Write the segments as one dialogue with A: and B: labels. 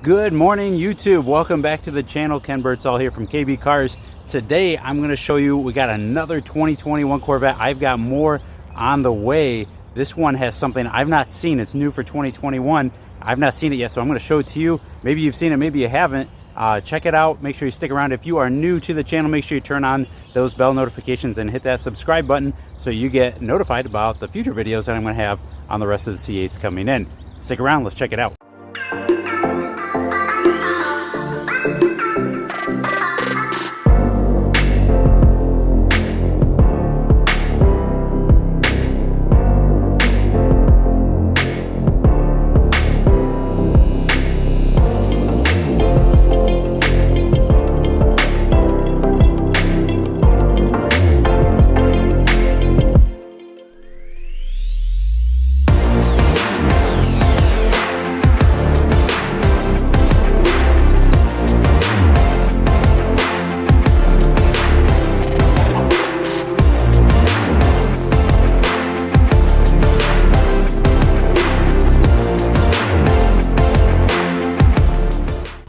A: Good morning, YouTube. Welcome back to the channel. Ken Birdsall here from KB Cars. Today I'm going to show you, we got another 2021 Corvette. I've got more on the way. This one has something I've not seen. It's new for 2021. I've not seen it yet, so I'm going to show it to you. Maybe you've seen it, maybe you haven't. Check it out. Make sure you stick around. If you are new to the channel, make sure you turn on those bell notifications and hit that subscribe button so you get notified about the future videos that I'm going to have on the rest of the C8s coming in. Stick around. Let's check it out.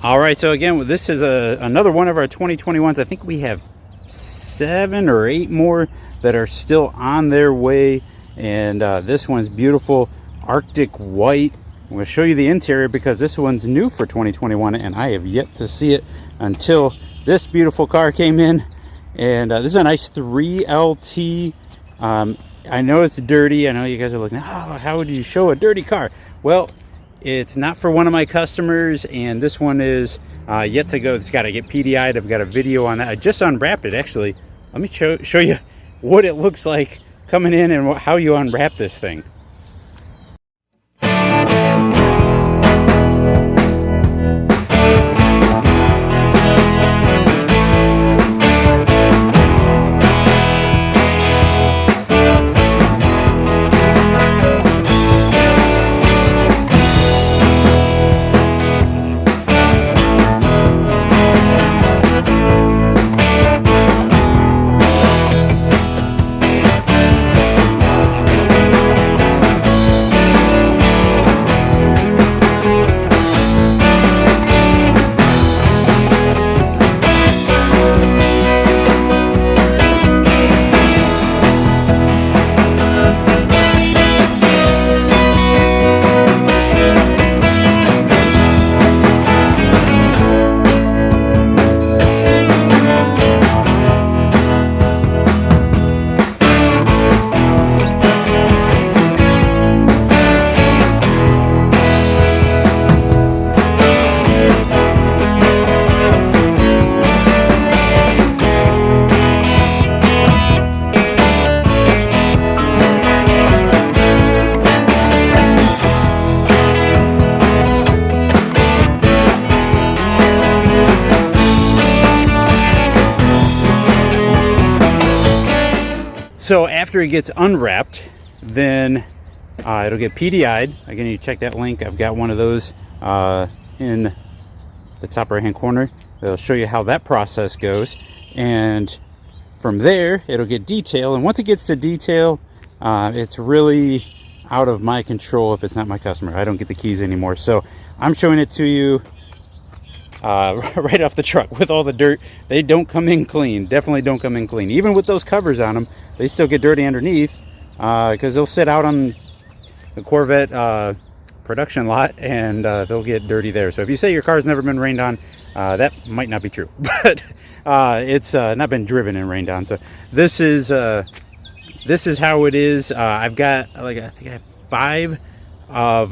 A: All right, so again, this is another one of our 2021s. I think we have 7 or 8 more that are still on their way, and this one's beautiful Arctic white. I'm going to show you the interior because this one's new for 2021, and I have yet to see it until this beautiful car came in. And this is a nice 3LT. I know it's dirty. I know you guys are looking, oh, how would you show a dirty car? Well, it's not for one of my customers, and this one is yet to go. It's got to get PDI'd. I've got a video on that. I just unwrapped it, actually. Let me show you what it looks like coming in and how you unwrap this thing. So after it gets unwrapped, then it'll get PDI'd. Again, you check that link. I've got one of those in the top right hand corner. It'll show you how that process goes. And from there, it'll get detail. And once it gets to detail, it's really out of my control if it's not my customer. I don't get the keys anymore. So I'm showing it to you right off the truck with all the dirt. They don't come in clean. Definitely don't come in clean. Even with those covers on them, they still get dirty underneath because they'll sit out on the Corvette production lot and they'll get dirty there. So if you say your car's never been rained on, that might not be true. But it's not been driven and rained on. So this is how it is. I've got, I think I have 5 of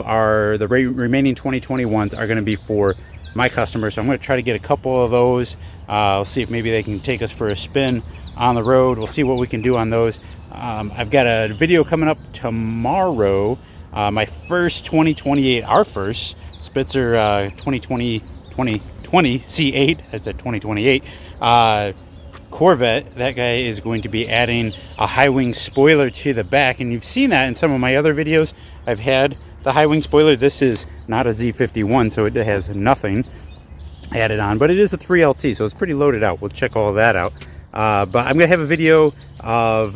A: the remaining 2021s are going to be for my customers. So I'm going to try to get a couple of those. I'll see if maybe they can take us for a spin on the road. We'll see what we can do on those. I've got a video coming up tomorrow. My first 2028, our first Spitzer 2020 C8, that's a 2028 Corvette. That guy is going to be adding a high wing spoiler to the back, and you've seen that in some of my other videos. I've had the high wing spoiler. This is not a Z51, so it has nothing added on, but it is a 3LT, so it's pretty loaded out. We'll check all of that out. But I'm gonna have a video of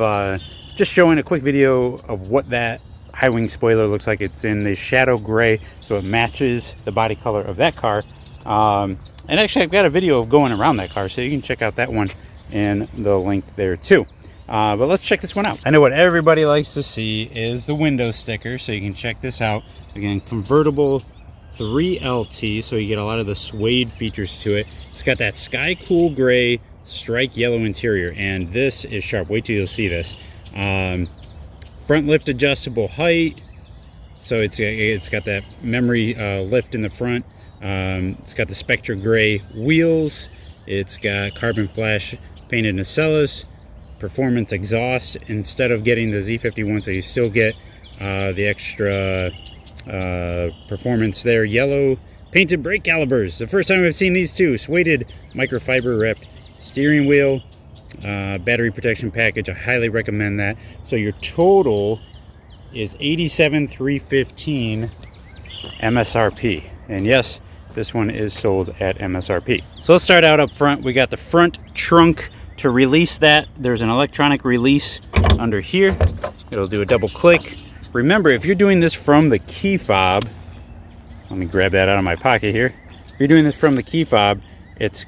A: just showing a quick video of what that high wing spoiler looks like it's in the shadow gray, so it matches the body color of that car. And actually, I've got a video of going around that car, so you can check out that one in the link there too. But let's check this one out. I know what everybody likes to see is the window sticker, so you can check this out. Again, convertible 3LT, so you get a lot of the suede features to it. It's got that sky cool gray strike yellow interior, and this is sharp. Wait till you'll see this. Front lift adjustable height, so it's got that memory lift in the front. It's got the Spectra Gray wheels. It's got carbon flash painted Nacelles. Performance exhaust instead of getting the Z51, so you still get the extra performance there. Yellow painted brake calipers. The first time I've seen these two. Sueded microfiber wrapped steering wheel. Battery protection package. I highly recommend that. So your total is $87,315 MSRP. And yes, this one is sold at MSRP. So let's start out up front. We got the front trunk. To release that, there's an electronic release under here. It'll do a double click. Remember, if you're doing this from the key fob, let me grab that out of my pocket here. If you're doing this from the key fob, it's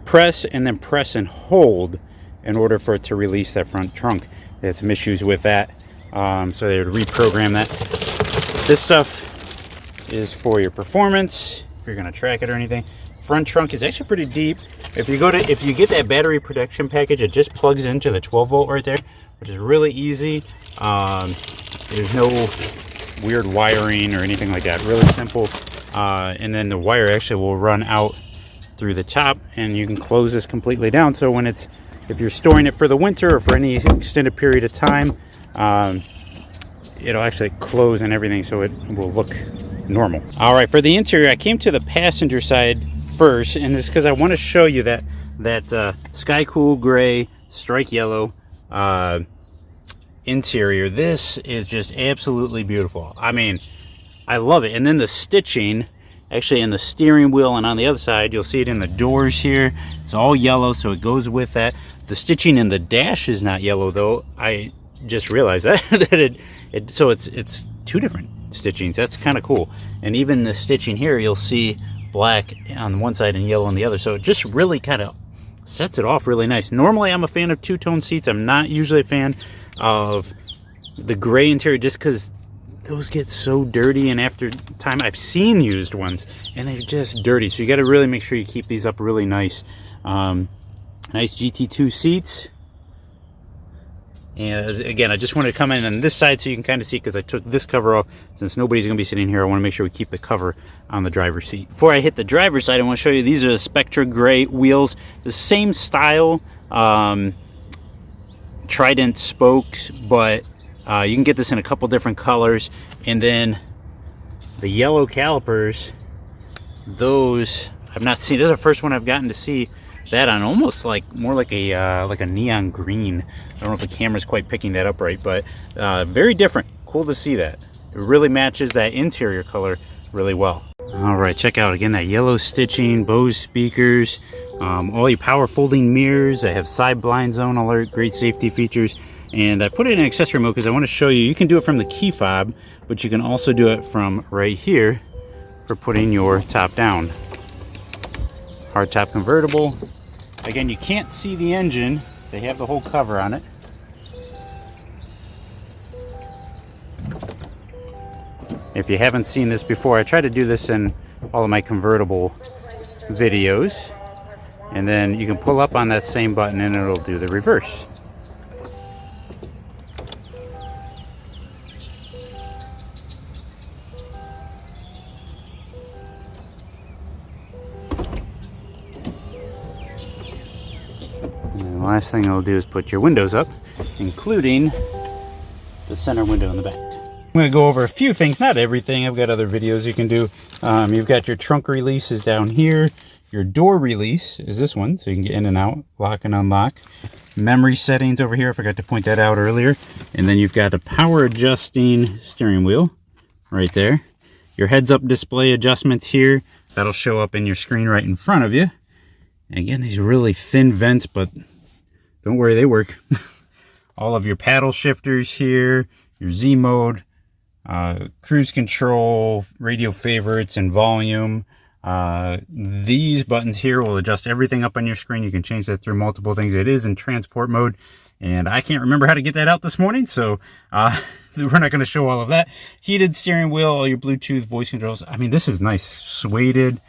A: press and then press and hold in order for it to release that front trunk. They had some issues with that, so they would reprogram that. This stuff is for your performance, if you're gonna track it or anything. Front trunk is actually pretty deep. If you get that battery protection package, it just plugs into the 12 volt right there, which is really easy. There's no weird wiring or anything like that. Really simple. And then the wire actually will run out through the top, and you can close this completely down. So when if you're storing it for the winter or for any extended period of time, it'll actually close and everything, so it will look normal. All right, for the interior, I came to the passenger side first, and it's because I want to show you that sky cool gray strike yellow interior. This is just absolutely beautiful. I mean, I love it. And then the stitching actually in the steering wheel and on the other side, you'll see it in the doors here. It's all yellow, so it goes with that. The stitching in the dash is not yellow though. I just realized that so it's two different stitchings. That's kind of cool. And even the stitching here, you'll see black on one side and yellow on the other, so it just really kind of sets it off really nice. Normally I'm a fan of two-tone seats. I'm not usually a fan of the gray interior, just because those get so dirty, and after time I've seen used ones and they're just dirty, so you got to really make sure you keep these up really nice. Nice GT2 seats. And again, I just wanted to come in on this side so you can kind of see, because I took this cover off. Since nobody's going to be sitting here, I want to make sure we keep the cover on the driver's seat. Before I hit the driver's side, I want to show you, these are the Spectra Gray wheels. The same style, Trident spokes, but you can get this in a couple different colors. And then the yellow calipers, those I've not seen. This is the first one I've gotten to see that on, almost like more like a neon green. I don't know if the camera's quite picking that up right, but very different. Cool to see that. It really matches that interior color really well. All right, check out again that yellow stitching, Bose speakers, all your power folding mirrors. They have side blind zone alert, great safety features. And I put it in accessory mode because I want to show you can do it from the key fob, but you can also do it from right here for putting your top down. Hardtop convertible. Again, you can't see the engine. They have the whole cover on it. If you haven't seen this before, I try to do this in all of my convertible videos. And then you can pull up on that same button and it'll do the reverse. And the last thing it'll do is put your windows up, including the center window in the back. I'm going to go over a few things, not everything. I've got other videos you can do. You've got your trunk releases down here. Your door release is this one, so you can get in and out, lock and unlock. Memory settings over here, I forgot to point that out earlier. And then you've got a power adjusting steering wheel right there. Your heads-up display adjustments here. That'll show up in your screen right in front of you. And again, these really thin vents, but don't worry, they work. All of your paddle shifters here, your Z mode, cruise control, radio favorites, and volume. These buttons here will adjust everything up on your screen. You can change that through multiple things. It is in transport mode, and I can't remember how to get that out this morning, so we're not going to show all of that. Heated steering wheel, all your Bluetooth voice controls. I mean, this is nice. Sueded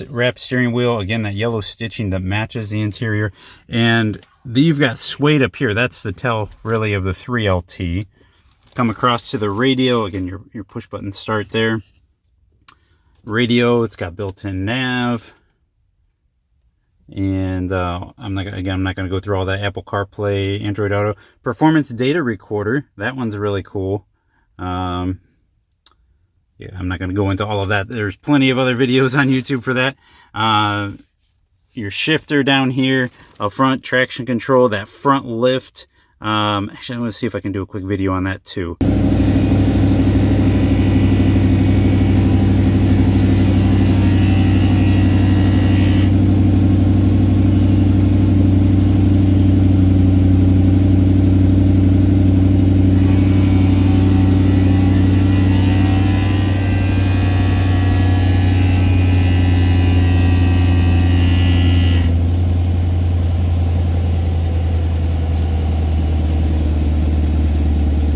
A: wrapped steering wheel. Again, that yellow stitching that matches the interior. And you've got suede up here. That's the tell, really, of the 3LT. Come across to the radio. Again, your push button start there. Radio, it's got built-in nav. And I'm not going to go through all that. Apple CarPlay, Android Auto, performance data recorder. That one's really cool. Yeah, I'm not going to go into all of that. There's plenty of other videos on YouTube for that. Your shifter down here up front, traction control, that front lift. Actually, I'm going to see if I can do a quick video on that too.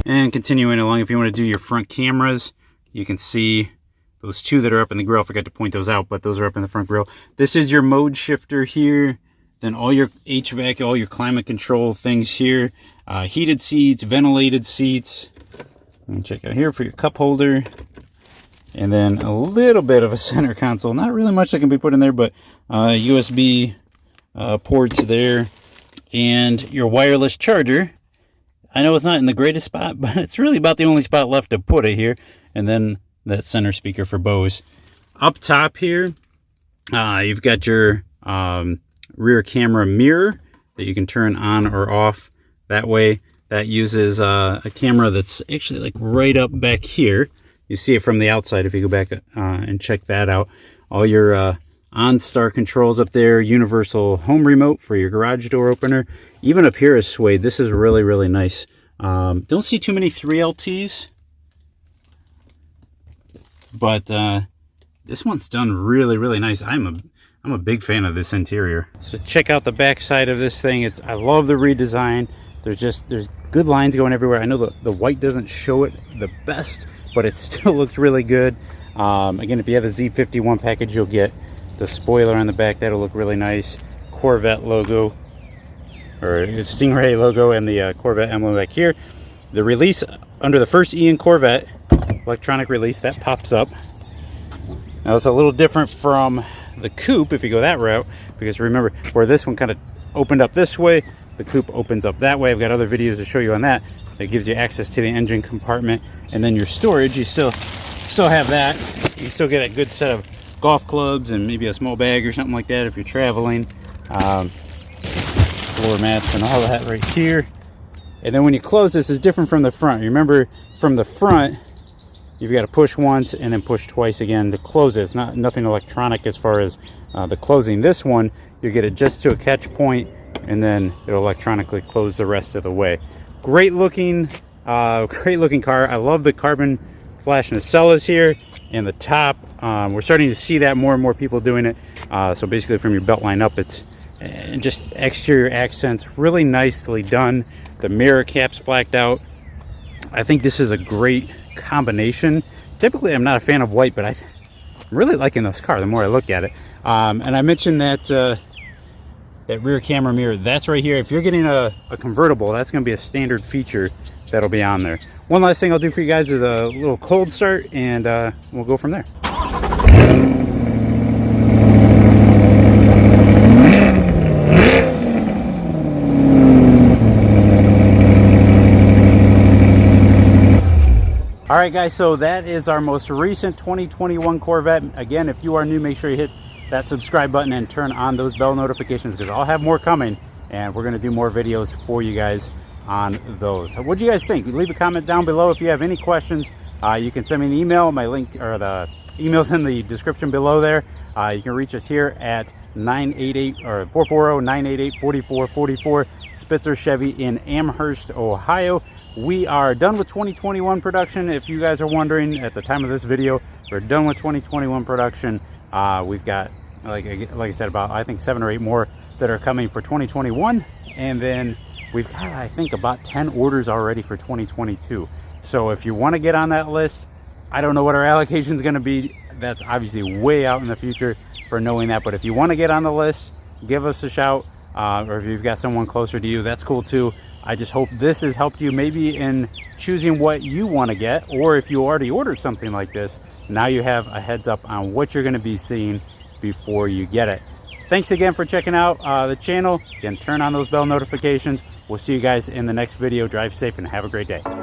A: And continuing along, if you want to do your front cameras, you can see those two that are up in the grill. I forgot to point those out, but those are up in the front grill. This is your mode shifter here. Then all your HVAC, all your climate control things here. Heated seats, ventilated seats. And check out here for your cup holder. And then a little bit of a center console. Not really much that can be put in there, but USB ports there. And your wireless charger. I know it's not in the greatest spot, but it's really about the only spot left to put it here. And then that center speaker for Bose. Up top here, you've got your rear camera mirror that you can turn on or off. That way, that uses a camera that's actually like right up back here. You see it from the outside if you go back and check that out. All your OnStar controls up there, universal home remote for your garage door opener. Even up here is suede. This is really, really nice. Don't see too many 3LTs, but this one's done really, really nice. I'm a big fan of this interior. So check out the back side of this thing. I love the redesign. There's good lines going everywhere. I know the white doesn't show it the best, but it still looks really good. Again, if you have the Z51 package, you'll get the spoiler on the back. That'll look really nice. Corvette logo, or Stingray logo, and the Corvette emblem back here. The release under the first E in Corvette, electronic release, that pops up. Now it's a little different from the coupe if you go that route, because remember where this one kind of opened up this way, the coupe opens up that way. I've got other videos to show you on that. That gives you access to the engine compartment, and then your storage, you still have that. You still get a good set of golf clubs and maybe a small bag or something like that if you're traveling. Floor mats and all that right here. And then when you close, this is different from the front. Remember, from the front, you've got to push once and then push twice again to close it. It's nothing electronic as far as the closing. This one, you get it just to a catch point, and then it'll electronically close the rest of the way. Great looking car. I love the carbon flash nacelles here and the top. We're starting to see that more and more people doing it. So basically from your belt line up, it's just exterior accents, really nicely done. The mirror caps blacked out. I think this is a great combination. Typically I'm not a fan of white, but I'm really liking this car the more I look at it. And I mentioned that that rear camera mirror, that's right here. If you're getting a convertible, that's going to be a standard feature that'll be on there. One last thing I'll do for you guys is a little cold start, and we'll go from there. All right, guys, so that is our most recent 2021 Corvette. Again, if you are new, make sure you hit that subscribe button and turn on those bell notifications, because I'll have more coming, and we're going to do more videos for you guys on those. What do you guys think? Leave a comment down below if you have any questions. You can send me an email. My link, or the email's in the description below there. You can reach us here at 440-988-4444 Spitzer Chevy in Amherst, Ohio. We are done with 2021 production. If you guys are wondering, at the time of this video, we're done with 2021 production. We've got, like I said, about I think 7 or 8 more that are coming for 2021, and then we've got I think about 10 orders already for 2022. So if you want to get on that list, I don't know what our allocation is going to be. That's obviously way out in the future for knowing that, but if you want to get on the list, give us a shout, or if you've got someone closer to you, that's cool too. I just hope this has helped you maybe in choosing what you want to get, or if you already ordered something like this, now you have a heads up on what you're going to be seeing before you get it. Thanks again for checking out the channel. Again, turn on those bell notifications. We'll see you guys in the next video. Drive safe and have a great day.